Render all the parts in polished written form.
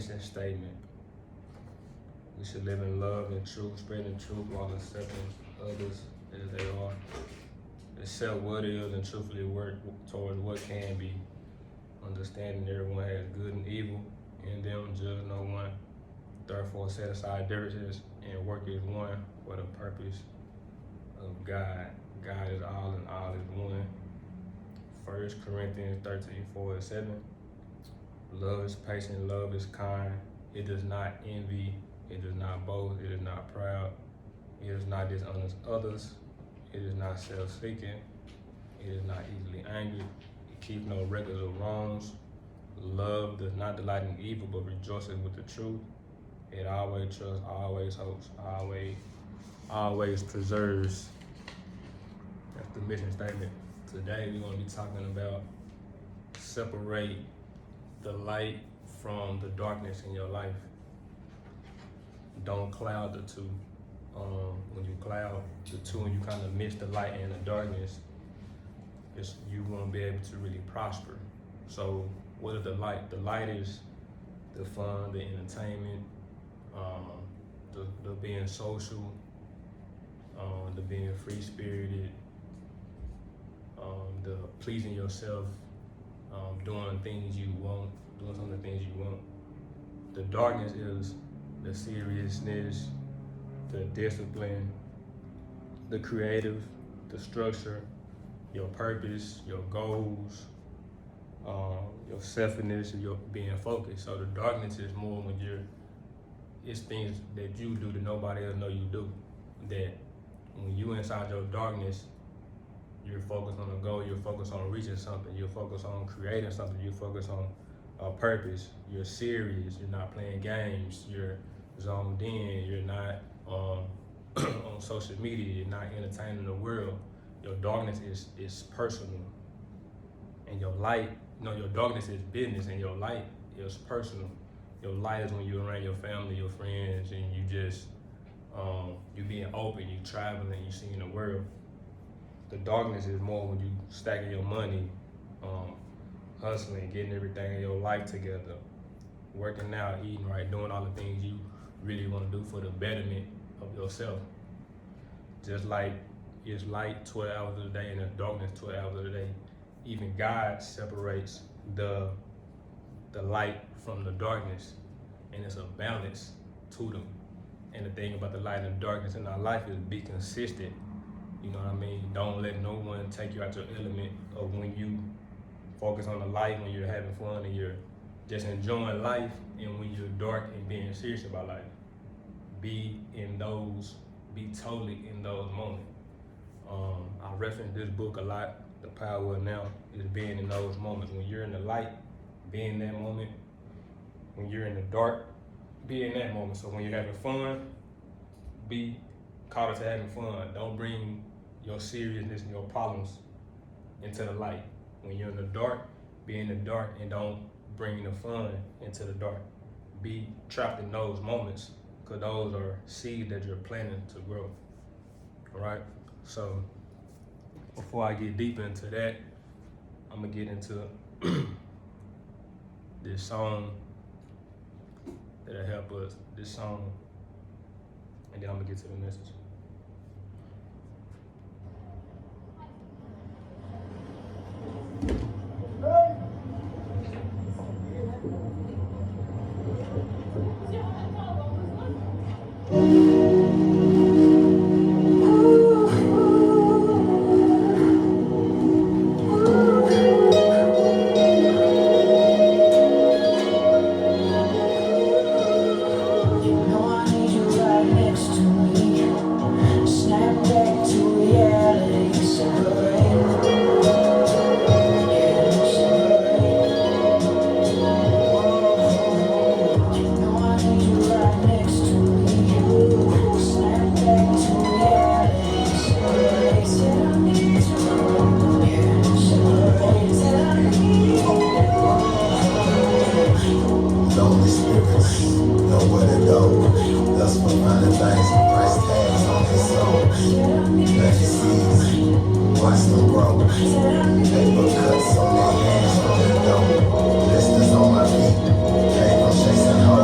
mission statement. We should live in love and truth, spreading truth while accepting others as they are. Accept what is and truthfully work towards what can be. Understanding everyone has good and evil in them, judge no one. Therefore, set aside differences and work as one for the purpose of God. God is all and all is one. 1 Corinthians 13:4-7. Love is patient, love is kind. It does not envy, it does not boast, it is not proud. It is not dishonest others. It is not self-seeking. It is not easily angered. It keeps no record of wrongs. Love does not delight in evil, but rejoices with the truth. It always trusts, always hopes, always preserves. That's the mission statement. Today we're going to be talking about separate the light from the darkness in your life. Don't cloud the two. When you cloud the two and you kind of mix the light and the darkness, you won't be able to really prosper. So what is the light? The light is the fun, the entertainment, the being social, the being free-spirited, the pleasing yourself, doing things you want, doing some of the things you want. The darkness is the seriousness, the discipline, the creative, the structure, your purpose, your goals, your selfishness, your being focused. So the darkness is more when it's things that you do that nobody else know you do. That when you inside your darkness, you're focused on a goal, you're focused on reaching something, you're focused on creating something, you're focused on a purpose, you're serious, you're not playing games, you're zoned in, you're not on social media, you're not entertaining the world. Your darkness is personal. And your light, your darkness is business and your light is personal. Your light is when you're around your family, your friends, and you just, you being open, you traveling, you seeing the world. The darkness is more when you stacking your money, hustling, getting everything in your life together, working out, eating right, doing all the things you really want to do for the betterment of yourself. Just like it's light 12 hours of the day and it's darkness 12 hours of the day. Even God separates the light from the darkness, and it's a balance to them. And the thing about the light and the darkness in our life is be consistent. You know what I mean? Don't let no one take you out your element of when you focus on the light, when you're having fun and you're just enjoying life, and when you're dark and being serious about life. Be totally in those moments. I reference this book a lot. The Power of Now is being in those moments. When you're in the light, be in that moment. When you're in the dark, be in that moment. So when you're having fun, be caught into having fun. Don't bring your seriousness and your problems into the light. When you're in the dark, be in the dark and don't bring the fun into the dark. Be trapped in those moments, because those are seeds that you're planting to grow. All right? So before I get deep into that, I'm gonna get into this song that'll help us, this song, and then I'm gonna get to the message. Cuts on their hands from the dough. Blisters on my feet. Came from chasing hoes.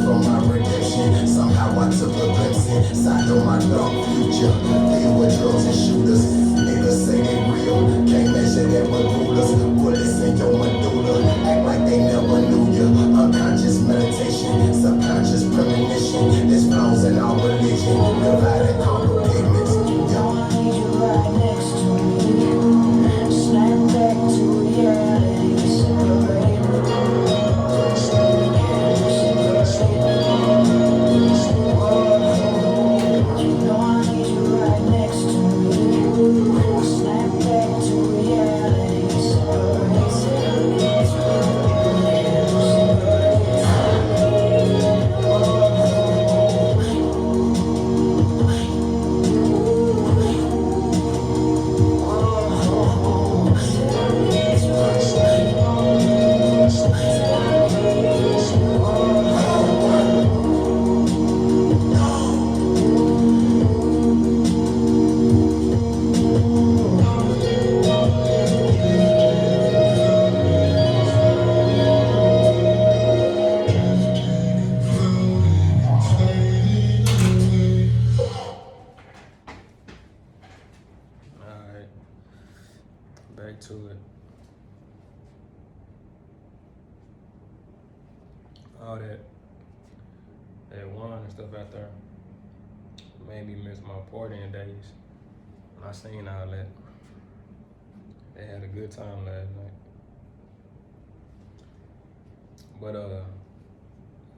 for my redemption. Somehow I took a glimpse inside of my dark future. Filled with drugs and shooters. Niggas say they real. Can't measure that with rulers. Bullets in your medulla. Act like they never knew you. Unconscious meditation. Subconscious premonition. There's flaws in our religion. Divide and conquer pigments. I need you right next to me. Snap back to reality. Separate. Alright, back to it. All that wine and stuff out there made me miss my partying days. I seen all that. They had a good time last night. But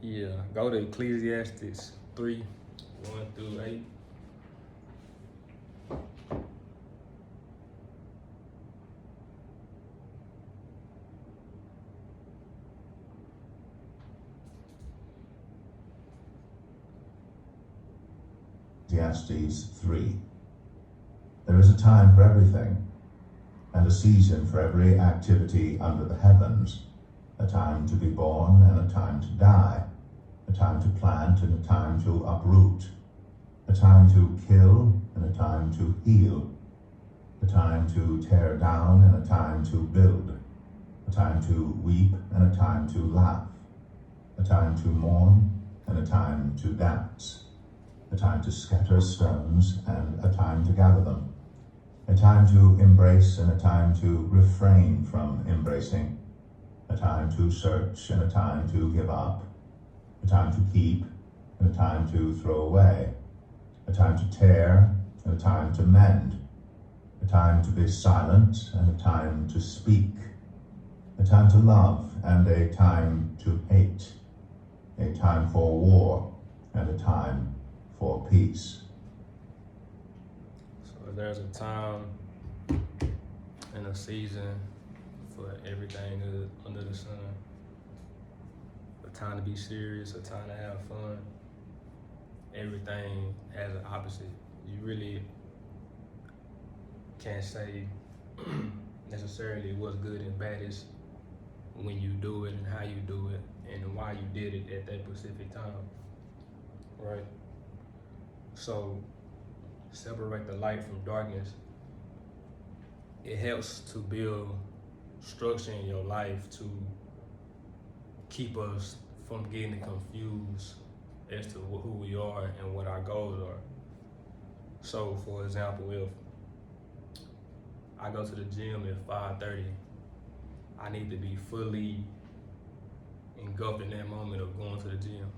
yeah, go to Ecclesiastes 3:1-8. Ecclesiastes 3. There is a time for everything, and a season for every activity under the heavens, a time to be born and a time to die, a time to plant and a time to uproot, a time to kill and a time to heal, a time to tear down and a time to build, a time to weep and a time to laugh, a time to mourn and a time to dance, a time to scatter stones and a time to gather them, a time to embrace and a time to refrain from embracing, a time to search and a time to give up, a time to keep and a time to throw away, a time to tear and a time to mend, a time to be silent and a time to speak, a time to love and a time to hate, a time for war and a time for peace. So there's a time and a season for everything under the sun. A time to be serious, a time to have fun. Everything has an opposite. You really can't say necessarily what's good and bad. Is when you do it and how you do it and why you did it at that specific time, right? So separate the light from darkness. It helps to build structure in your life to keep us from getting confused as to who we are and what our goals are. So for example, if I go to the gym at 5:30, I need to be fully engulfed in that moment of going to the gym.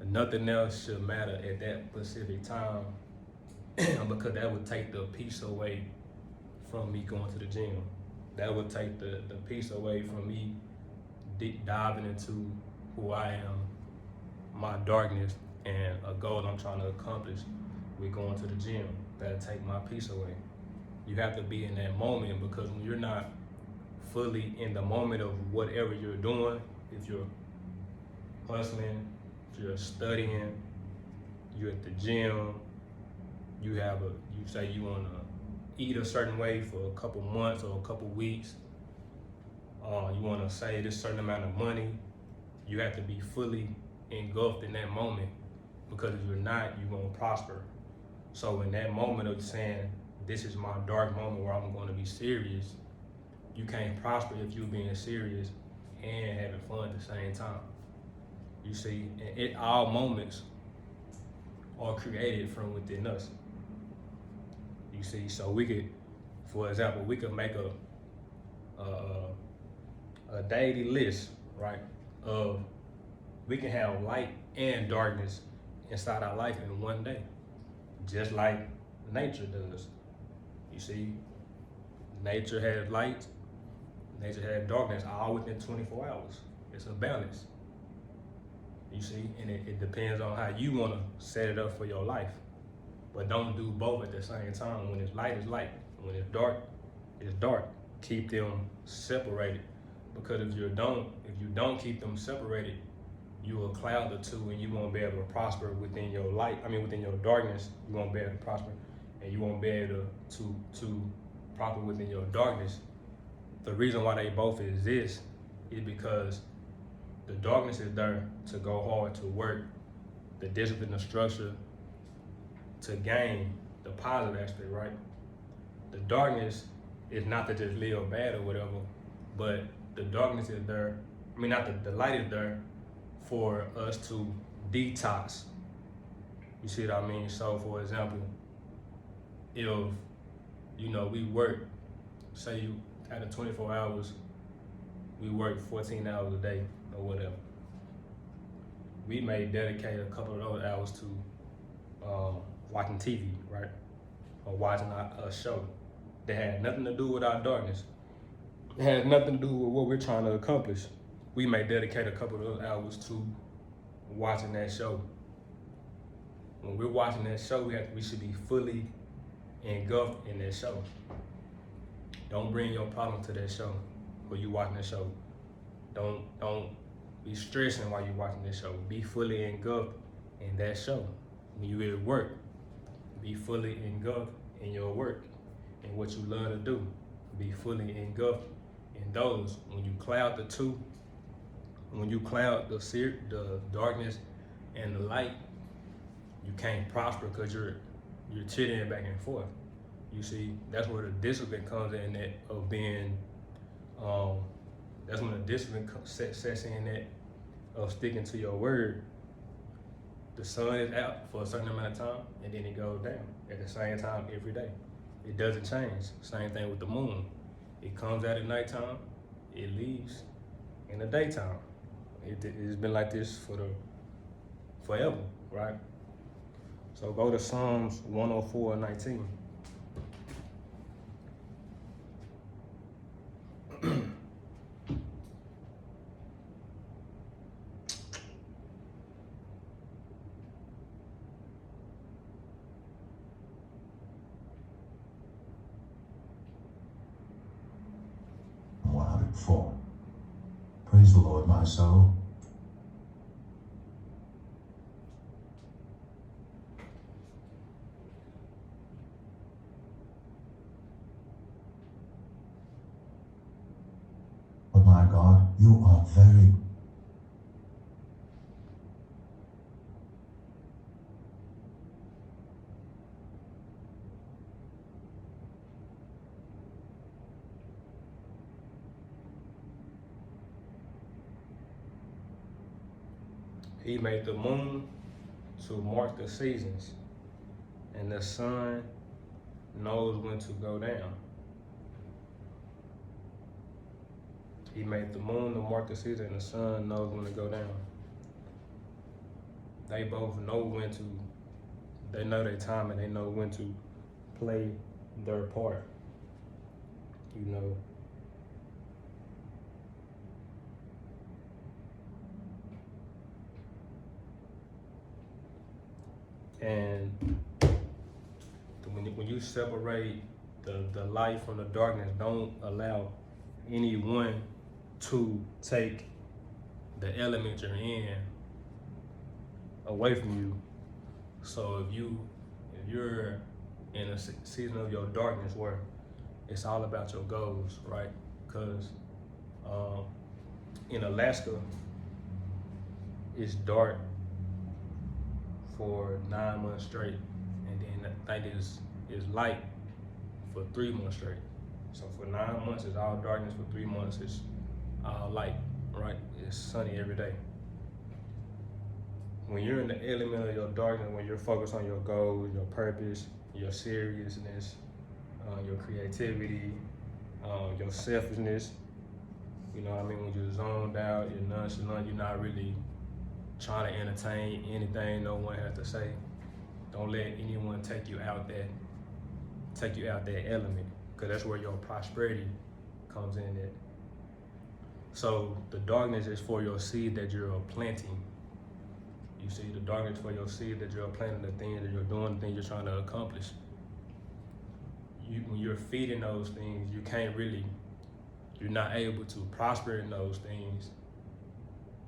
Nothing else should matter at that specific time because that would take the peace away from me going to the gym. That would take the peace away from me deep diving into who I am, my darkness, and a goal I'm trying to accomplish with going to the gym. That'll take my peace away. You have to be in that moment because when you're not fully in the moment of whatever you're doing, if you're hustling, if you're studying, you're at the gym, you say you wanna eat a certain way for a couple months or a couple weeks, you wanna save this certain amount of money, you have to be fully engulfed in that moment because if you're not, you're gonna prosper. So in that moment of saying, this is my dark moment where I'm gonna be serious, you can't prosper if you're being serious and having fun at the same time. You see, and all moments are created from within us. You see, so we could, for example, we could make a daily list, right? Of we can have light and darkness inside our life in one day, just like nature does. You see, nature has light, nature has darkness, all within 24 hours. It's a balance. You see, and it depends on how you want to set it up for your life. But don't do both at the same time. When it's light, it's light. When it's dark, it's dark. Keep them separated. Because if you don't keep them separated, you will cloud the two and you won't be able to prosper within your light. Within your darkness, you won't be able to prosper, and you won't be able to prosper within your darkness. The reason why they both exist is because the darkness is there to go hard, to work, the discipline, the structure, to gain the positive aspect, right? The darkness is not to just live bad or whatever, but the darkness is there. The light is there for us to detox. You see what I mean? So, for example, if we work, say you out of 24 hours, we work 14 hours a day or whatever. We may dedicate a couple of those hours to watching TV, right? Or watching a show that had nothing to do with our darkness. It has nothing to do with what we're trying to accomplish. We may dedicate a couple of those hours to watching that show. When we're watching that show, we should be fully engulfed in that show. Don't bring your problem to that show when you watching that show. Don't be stressing while you're watching that show. Be fully engulfed in that show. When you at work, be fully engulfed in your work and what you love to do. Be fully engulfed in those. When you cloud the two, when you cloud the darkness and the light, you can't prosper because you're chitting back and forth. You see, that's where the discipline comes in, that of being, that's when the discipline sets in, that of sticking to your word. The sun is out for a certain amount of time and then it goes down at the same time every day. It doesn't change. Same thing with the moon. It comes out at nighttime, it leaves in the daytime. It's been like this forever, right? So go to Psalms 104:19. Praise the Lord, my soul. But my God, you are very He made the moon to mark the seasons, and the sun knows when to go down. He made the moon to mark the season, and the sun knows when to go down. They both know they know their time and they know when to play their part. And when you separate the light from the darkness, don't allow anyone to take the element you're in away from you. So if you're in a season of your darkness where it's all about your goals, right? Because in Alaska, it's dark for 9 months straight, and then I think it's light for 3 months straight. So for 9 months it's all darkness, for 3 months it's all light, right? It's sunny every day. when you're in the element of your darkness, when you're focused on your goals, your purpose, your seriousness, your creativity, your selfishness, you know what I mean? When you're zoned out, you're nonchalant, you're not really trying to entertain anything no one has to say. Don't let anyone take you out that element, because that's where your prosperity comes in at. So the darkness is for your seed that you're planting. You see, the darkness for your seed that you're planting, the things that you're doing, the things you're trying to accomplish. When you're feeding those things, you're not able to prosper in those things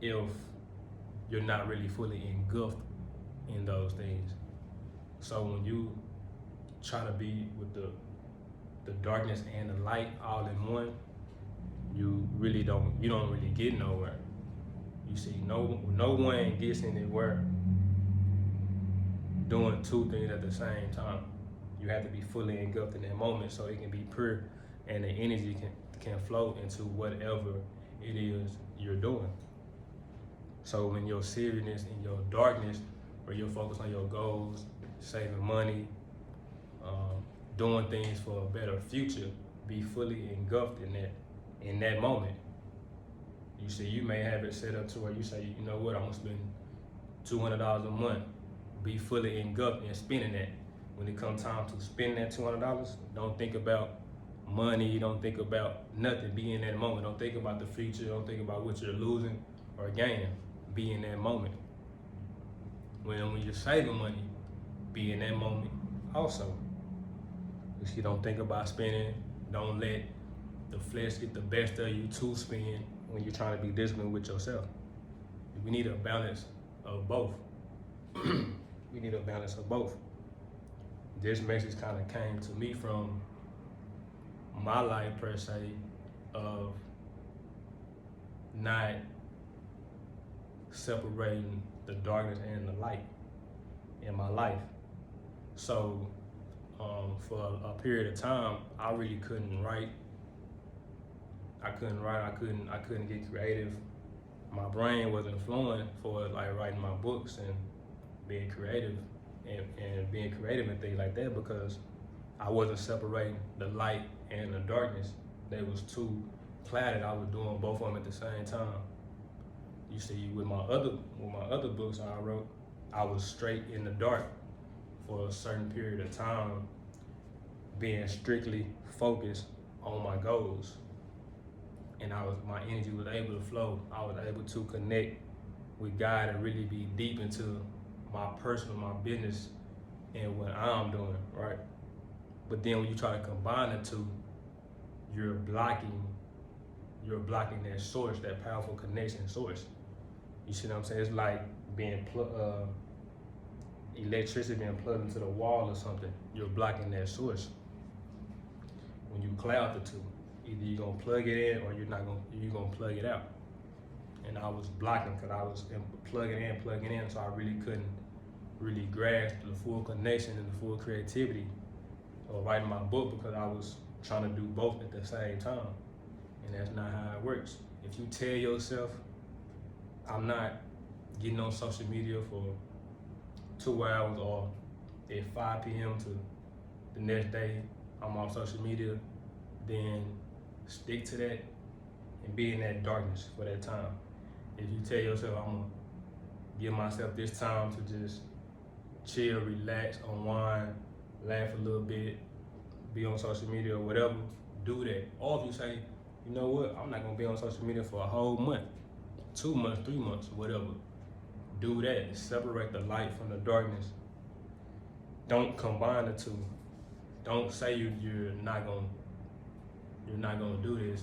if you're not really fully engulfed in those things. So when you try to be with the darkness and the light all in one, you don't really get nowhere. You see, no one gets anywhere doing two things at the same time. You have to be fully engulfed in that moment so it can be pure and the energy can flow into whatever it is you're doing. So when your seriousness and your darkness, where you're focused on your goals, saving money, doing things for a better future, be fully engulfed in that moment. You see, you may have it set up to where you say, you know what, I'm gonna spend $200 a month. Be fully engulfed in spending that. When it comes time to spend that $200, don't think about money, don't think about nothing. Be in that moment. Don't think about the future, don't think about what you're losing or gaining. Be in that moment. When you're saving money, be in that moment also. You see, don't think about spending. Don't let the flesh get the best of you to spend when you're trying to be disciplined with yourself. We need a balance of both. We need a balance of both. This message kind of came to me from my life per se, of not separating the darkness and the light in my life. So for a period of time, I really couldn't write. I couldn't get creative. My brain wasn't flowing for like writing my books and being creative and being creative and things like that, because I wasn't separating the light and the darkness. They was too clouded. I was doing both of them at the same time. You see, with my other books I wrote, I was straight in the dark for a certain period of time, being strictly focused on my goals. And my energy was able to flow. I was able to connect with God and really be deep into my business and what I'm doing, right? But then when you try to combine the two, you're blocking that source, that powerful connection source. You see what I'm saying? It's like being electricity being plugged into the wall or something. You're blocking that source. When you cloud the two, either you're gonna plug it in or you're gonna plug it out. And I was blocking because I was plugging in, so I really couldn't really grasp the full connection and the full creativity of writing my book, because I was trying to do both at the same time. And that's not how it works. If you tell yourself, I'm not getting on social media for 2 hours, or at 5 p.m. to the next day, I'm on social media, then stick to that and be in that darkness for that time. If you tell yourself, I'm gonna give myself this time to just chill, relax, unwind, laugh a little bit, be on social media or whatever, do that. Or if you say, you know what, I'm not gonna be on social media for a whole month, 2 months, 3 months, whatever. Do that. Separate the light from the darkness. Don't combine the two. Don't say you're not gonna do this,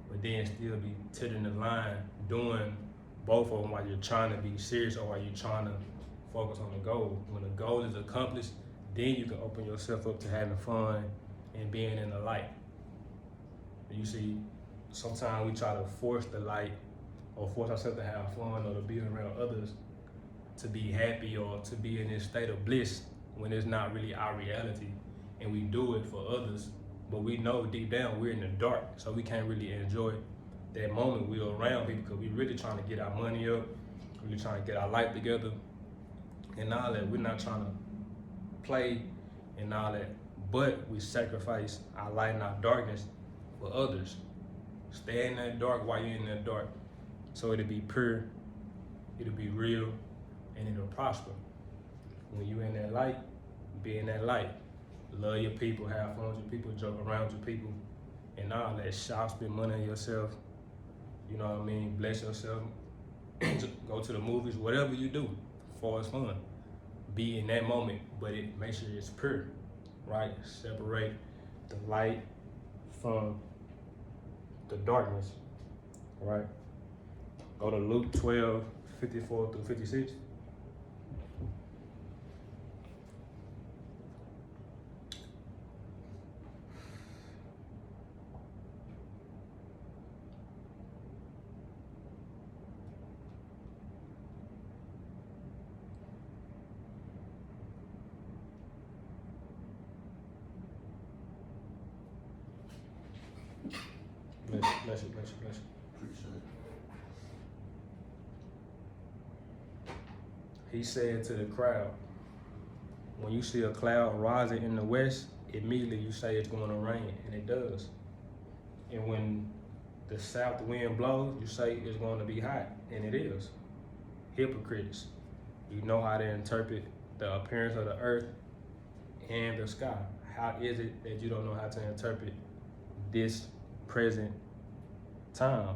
but then still be tilting the line, doing both of them while you're trying to be serious or while you're trying to focus on the goal. When the goal is accomplished, then you can open yourself up to having fun and being in the light. You see, sometimes we try to force the light or force ourselves to have fun or to be around others to be happy or to be in this state of bliss when it's not really our reality. And we do it for others, but we know deep down we're in the dark, so we can't really enjoy that moment we're around people, because we're really trying to get our money up, really trying to get our life together and all that. We're not trying to play and all that, but we sacrifice our light and our darkness for others. Stay in that dark while you're in that dark, so it'll be pure, it'll be real, and it'll prosper. When you're in that light, be in that light. Love your people, have fun with your people, joke around with your people, and all that. Shop, spend money on yourself. You know what I mean? Bless yourself. Go to the movies, whatever you do, for it's fun. Be in that moment, but make sure it's pure, right? Separate the light from the darkness, right? Go to Luke 12:54-56. Bless you. Appreciate it. He said to the crowd, when you see a cloud rising in the west, immediately you say it's going to rain, and it does. And when the south wind blows, you say it's going to be hot, and it is. Hypocrites, you know how to interpret the appearance of the earth and the sky. How is it that you don't know how to interpret this present time?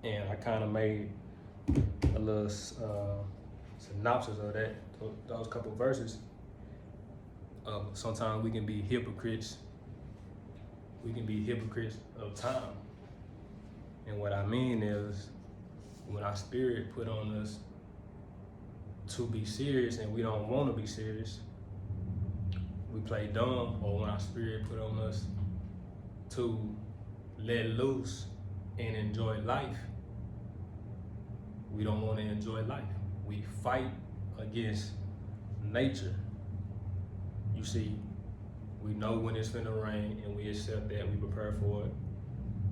And I kind of made a little synopsis of that, those couple verses. Sometimes we can be hypocrites. We can be hypocrites of time. And what I mean is, when our spirit put on us to be serious and we don't want to be serious, we play dumb. Or when our spirit put on us to let loose and enjoy life, we don't want to enjoy life. We fight against nature. You see, we know when it's finna rain and we accept that, we prepare for it.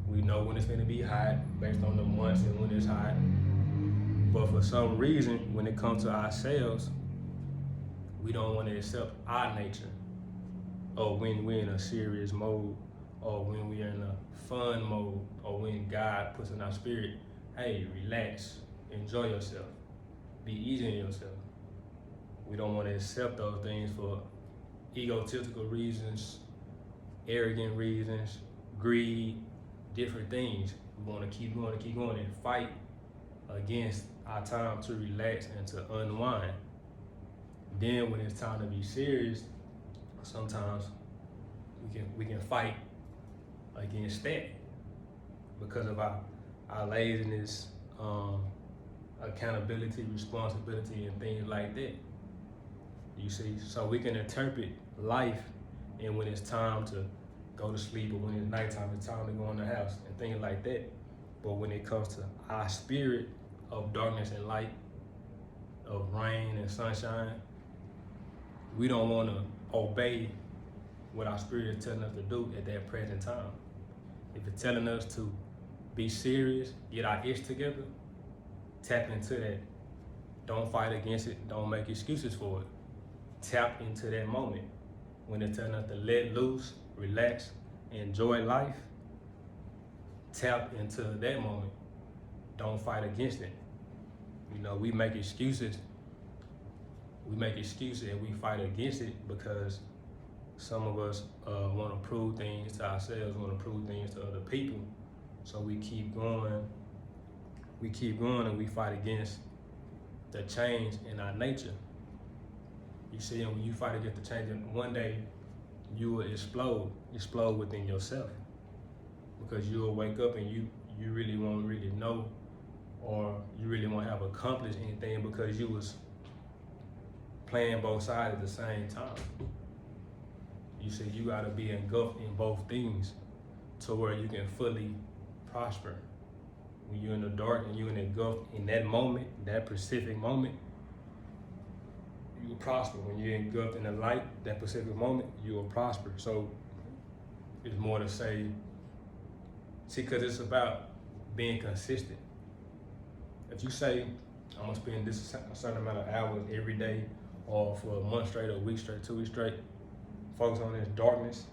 We know when it's finna be hot based on the months and when it's hot. But for some reason, when it comes to ourselves, we don't want to accept our nature. Or when we're in a serious mode, or when we're in a fun mode, or when God puts in our spirit, hey, relax, enjoy yourself, be easy on yourself. We don't want to accept those things for egotistical reasons, arrogant reasons, greed, different things. We want to keep going and fight against our time to relax and to unwind. Then when it's time to be serious, sometimes we can fight against that because of our laziness, accountability, responsibility, and things like that. You see, so we can interpret life, and when it's time to go to sleep, or when it's nighttime, it's time to go in the house, and things like that. But when it comes to our spirit of darkness and light, of rain and sunshine, we don't want to obey what our spirit is telling us to do at that present time. If it's telling us to be serious, get our ish together, tap into that. Don't fight against it. Don't make excuses for it. Tap into that moment. When it's telling us to let loose, relax, enjoy life, tap into that moment. Don't fight against it. You know, we make excuses. We make excuses and we fight against it because some of us want to prove things to ourselves, want to prove things to other people. So we keep going and we fight against the change in our nature. You see, and when you fight against the change, one day you will explode within yourself, because you will wake up and you really won't really know, or you really won't have accomplished anything because you was playing both sides at the same time. You see, you gotta be engulfed in both things to where you can fully prosper. When you're in the dark and you're engulfed in that moment, that specific moment, you will prosper. When you're engulfed in the light, that specific moment, you will prosper. So it's more to say, see, because it's about being consistent. If you say, I'm gonna spend this a certain amount of hours every day, or for a month straight, or a week straight, 2 weeks straight, focus on this darkness,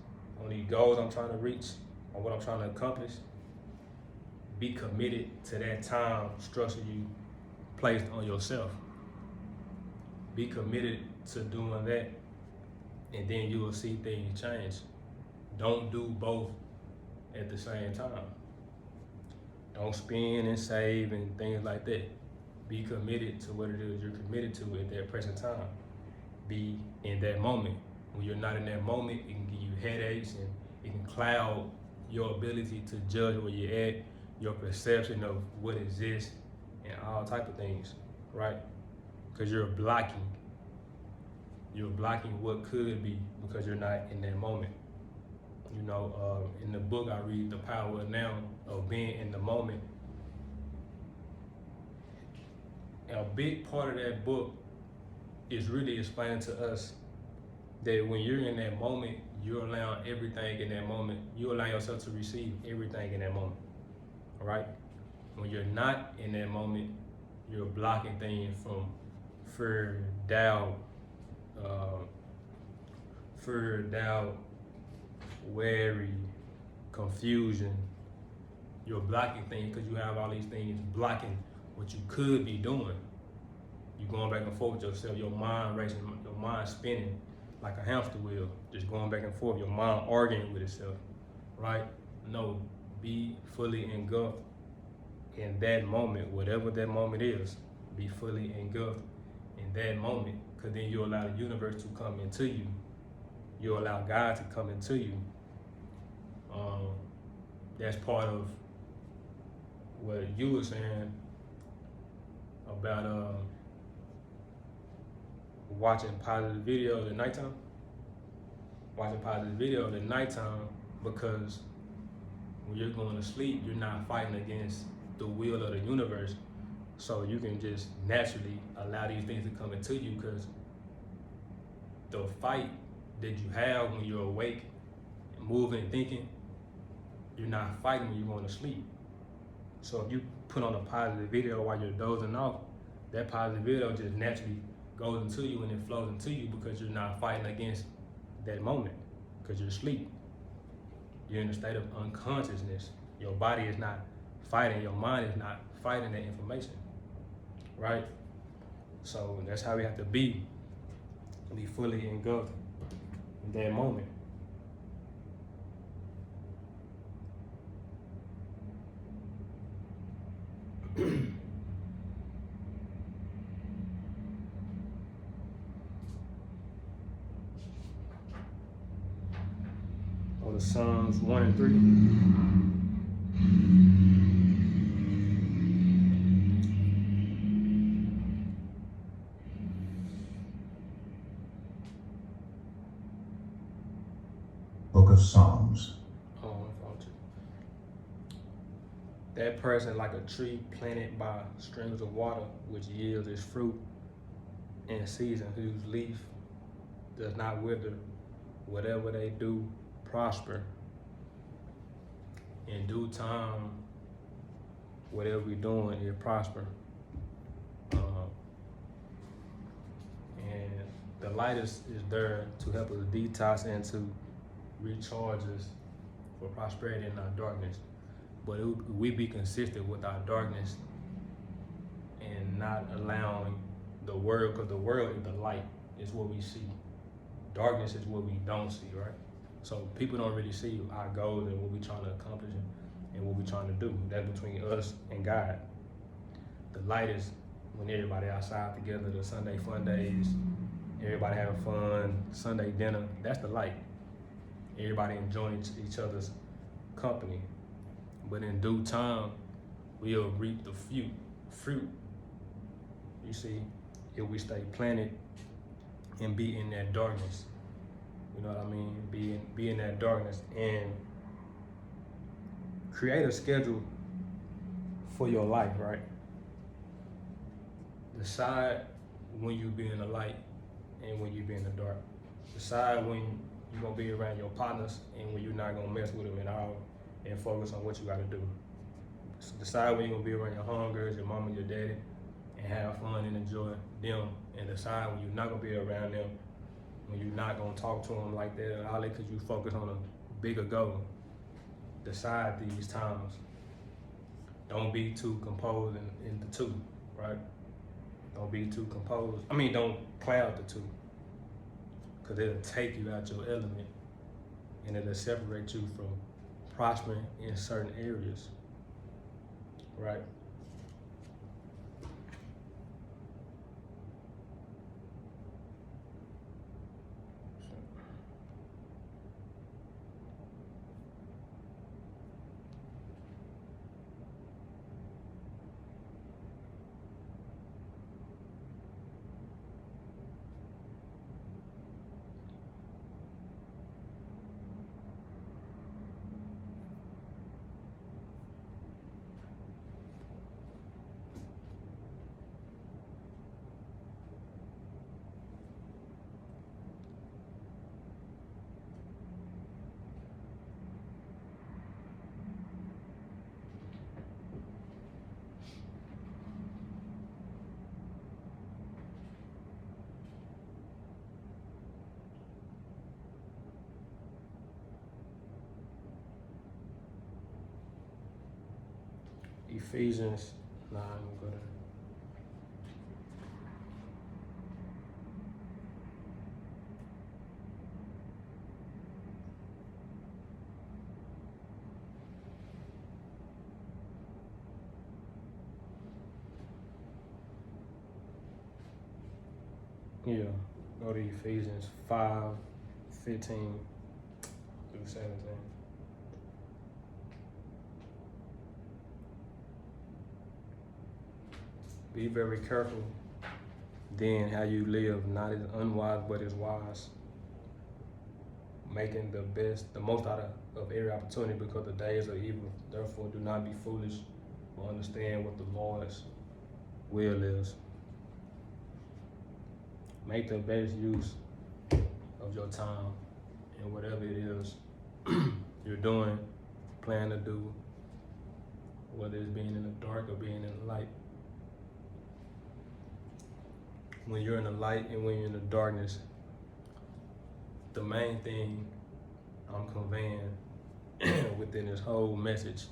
on these goals I'm trying to reach, on what I'm trying to accomplish, be committed to that time structure you placed on yourself. Be committed to doing that, and then you will see things change. Don't do both at the same time. Don't spend and save and things like that. Be committed to what it is you're committed to at that present time. Be in that moment. When you're not in that moment, it can give you headaches and it can cloud your ability to judge where you're at, your perception of what exists, and all type of things, right? Because you're blocking what could be because you're not in that moment. You know, in the book I read, The Power of Now, of being in the moment. And a big part of that book is really explaining to us that when you're in that moment, you're allowing everything in that moment. You allow yourself to receive everything in that moment, all right? When you're not in that moment, you're blocking things from fear, doubt, worry, confusion. You're blocking things because you have all these things blocking what you could be doing. You're going back and forth with yourself, your mind racing, your mind spinning like a hamster wheel, just going back and forth, your mind arguing with itself, right? No, be fully engulfed in that moment, whatever that moment is. Be fully engulfed in that moment, because then you allow the universe to come into you. You allow God to come into you. That's part of what you were saying about watching positive videos at nighttime. Watching positive videos at nighttime, because when you're going to sleep, you're not fighting against the will of the universe. So you can just naturally allow these things to come into you, because the fight that you have when you're awake and moving and thinking, you're not fighting when you're going to sleep. So if you put on a positive video while you're dozing off, that positive video just naturally goes into you and it flows into you, because you're not fighting against that moment, because you're asleep. You're in a state of unconsciousness. Your body is not fighting, your mind is not fighting that information, right? So that's how we have to be fully engulfed in that moment. Or the Psalms 1 and 3. Book of Psalms. Oh, I found you. That person like a tree planted by streams of water, which yields its fruit in season, whose leaf does not wither. Whatever they do prosper. In due time, whatever we're doing, it prosper. And the light is there to help us detox and to recharge us for prosperity in our darkness. But we be consistent with our darkness and not allowing the world, because the world is the light, is what we see. Darkness is what we don't see, right? So people don't really see our goals and what we're trying to accomplish and what we're trying to do. That's between us and God. The light is when everybody outside together, the Sunday fun days, everybody having fun, Sunday dinner, that's the light. Everybody enjoying each other's company. But in due time, we'll reap the fruit. You see, if we stay planted and be in that darkness. You know what I mean? Be in that darkness and create a schedule for your life, right? Decide when you be in the light and when you be in the dark. Decide when you're gonna be around your partners and when you're not gonna mess with them at all, and focus on what you gotta do. decide when you're gonna be around your homegirls, your mama, your daddy, and have fun and enjoy them. And decide when you're not gonna be around them, when you're not gonna talk to them like that and all that, because you focus on a bigger goal. Decide these times. Don't be too composed in the two, right? Don't be too composed. Don't cloud the two, because it'll take you out your element and it'll separate you from prospering in certain areas, right? Ephesians 9, we'll go there. Yeah, go to Ephesians 5:15 through 17. Be very careful then how you live, not as unwise but as wise, making the most out of every opportunity, because the days are evil. Therefore do not be foolish, but understand what the Lord's will is. Make the best use of your time and whatever it is you're doing, plan to do, whether it's being in the dark or being in the light. When you're in the light and when you're in the darkness, the main thing I'm conveying within this whole message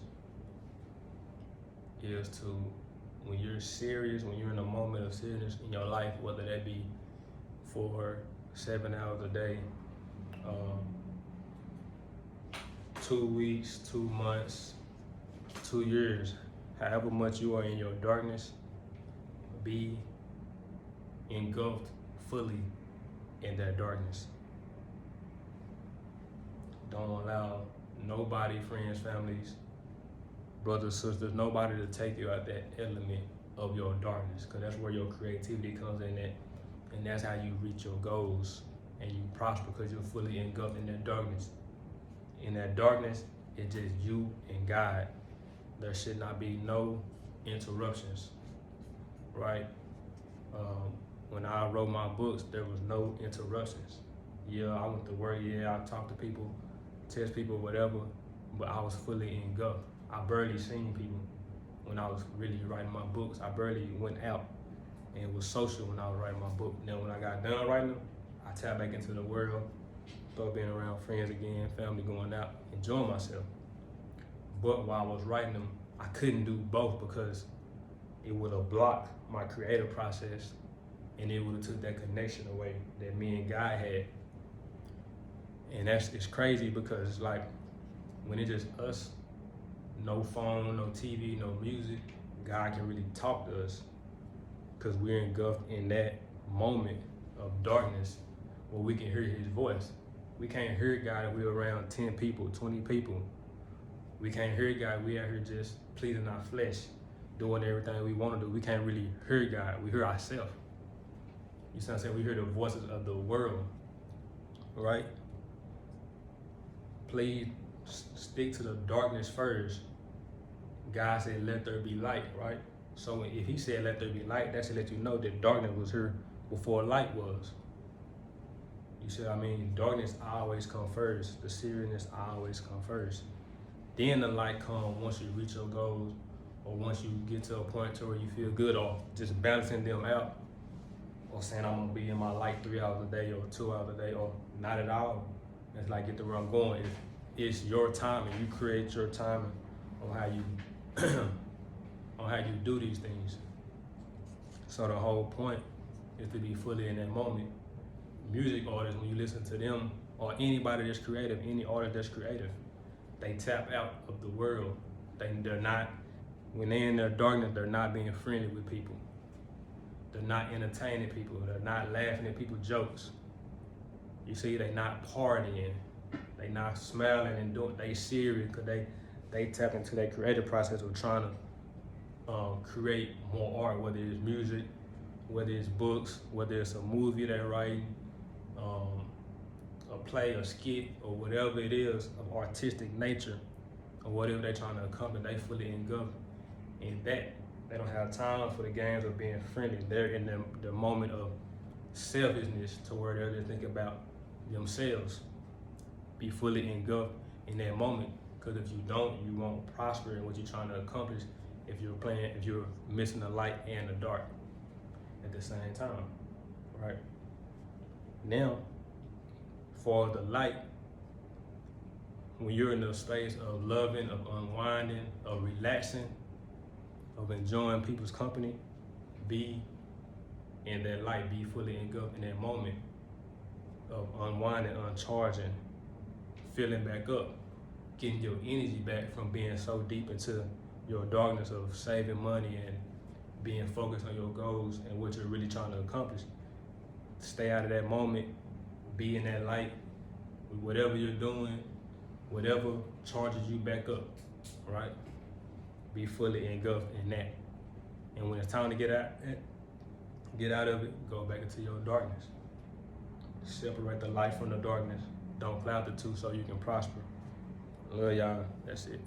is to, when you're serious, when you're in a moment of seriousness in your life, whether that be for 7 hours a day, 2 weeks, 2 months, 2 years, however much you are in your darkness, be engulfed fully in that darkness. Don't allow nobody, friends, families, brothers, sisters, nobody to take you out that element of your darkness, because that's where your creativity comes in at, and that's how you reach your goals and you prosper, because you're fully engulfed in that darkness. In that darkness, it's just you and God. There should not be no interruptions, right? When I wrote my books, there was no interruptions. Yeah, I went to work, yeah, I talked to people, text people, whatever, but I was fully engulfed. I barely seen people when I was really writing my books. I barely went out and was social when I was writing my book. Then when I got done writing them, I tapped back into the world, started being around friends again, family, going out, enjoying myself. But while I was writing them, I couldn't do both, because it would have blocked my creative process, and it would have took that connection away that me and God had. And it's crazy, because it's like, when it's just us, no phone, no TV, no music, God can really talk to us, because we're engulfed in that moment of darkness where we can hear his voice. We can't hear God if we're around 10 people, 20 people. We can't hear God, we out here just pleasing our flesh, doing everything we want to do. We can't really hear God, we hear ourselves. You see what I'm saying? We hear the voices of the world, right? Please stick to the darkness first. God said, let there be light, right? So if he said, let there be light, that should let you know that darkness was here before light was. You see what I mean? Darkness always come first. The seriousness always come first. Then the light come once you reach your goals, or once you get to a point to where you feel good, or just balancing them out, or saying I'm gonna be in my light 3 hours a day or 2 hours a day, or not at all. It's like get the where I'm going. It's your time, and you create your time on how you on how you do these things. So the whole point is to be fully in that moment. Music artists, when you listen to them, or anybody that's creative, any artist that's creative, they tap out of the world. They're not, when they're in their darkness, they're not being friendly with people. They're not entertaining people. They're not laughing at people's jokes. You see, they're not partying. They're not smiling and doing, they serious, because they tap into their creative process of trying to create more art, whether it's music, whether it's books, whether it's a movie they're writing, a play, a skit, or whatever it is of artistic nature, or whatever they're trying to accomplish. They fully engulfed in that. They don't have time for the games of being friendly. They're in the moment of selfishness, to where they're just thinking about themselves. Be fully engulfed in that moment, because if you don't, you won't prosper in what you're trying to accomplish if you're missing the light and the dark at the same time, right? Now, for the light, when you're in the space of loving, of unwinding, of relaxing, of enjoying people's company, be in that light, be fully engulfed in that moment of unwinding, uncharging, filling back up, getting your energy back from being so deep into your darkness of saving money and being focused on your goals and what you're really trying to accomplish. Stay out of that moment, be in that light with whatever you're doing, whatever charges you back up, right? Be fully engulfed in that. And when it's time to get out of it, go back into your darkness. Separate the light from the darkness. Don't cloud the two so you can prosper. Love y'all. That's it.